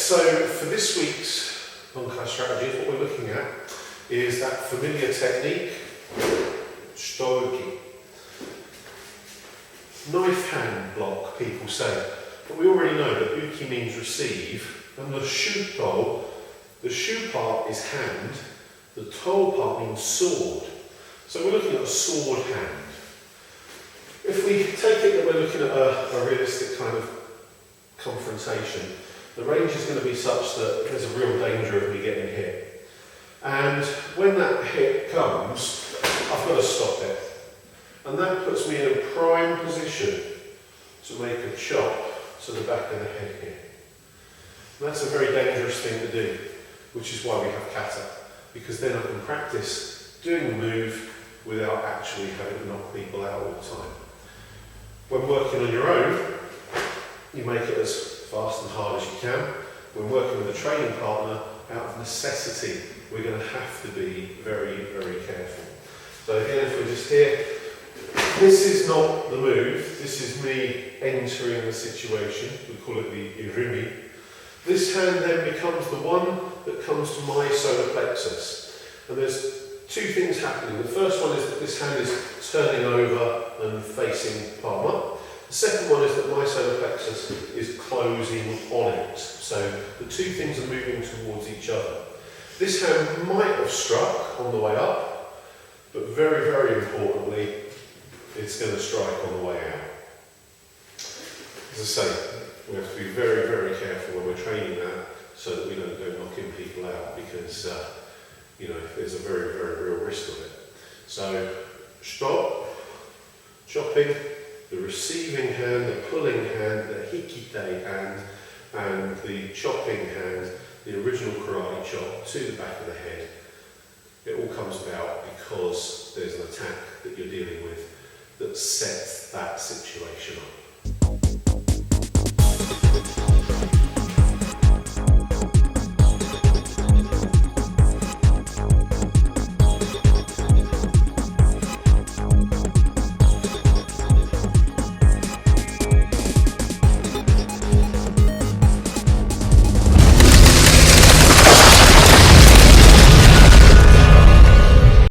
so for this week's Bunkai Strategies, what we're looking at is that familiar technique, shuto. Knife hand block, people say. But we already know that uki means receive, and the shuto, the shu part is hand, the to part means sword. So we're looking at a sword hand. If we take it that we're looking at a realistic kind of confrontation, the range is going to be such that there's a real danger of me getting hit. And when that hit comes, I've got to stop it. And that puts me in a prime position to make a chop to the back of the head here. And that's a very dangerous thing to do, which is why we have kata, because then I can practice doing the move without actually having to knock people out all the time. When working on your own, you make it as fast and hard as you can. When working with a training partner, out of necessity, we're going to have to be very, very careful. So again, if we're just here, this is not the move, this is me entering the situation. We call it the irimi. This hand then becomes the one that comes to my solar plexus. And there's two things happening. The first one is that this hand is turning over and facing palm up. The second one is that my solar plexus is closing on it. So the two things are moving towards each other. This hand might have struck on the way up, but very, very importantly, it's going to strike on the way out. As I say, we have to be very, very careful when we're training that so that we don't go knocking people out, because you know, there's a very, very real risk of it. So, stop, chopping, the receiving hand, the pulling hand, the hikite hand, and the chopping hand, the original karate chop to the back of the head. It all comes about because there's an attack that you're dealing with that sets that situation up.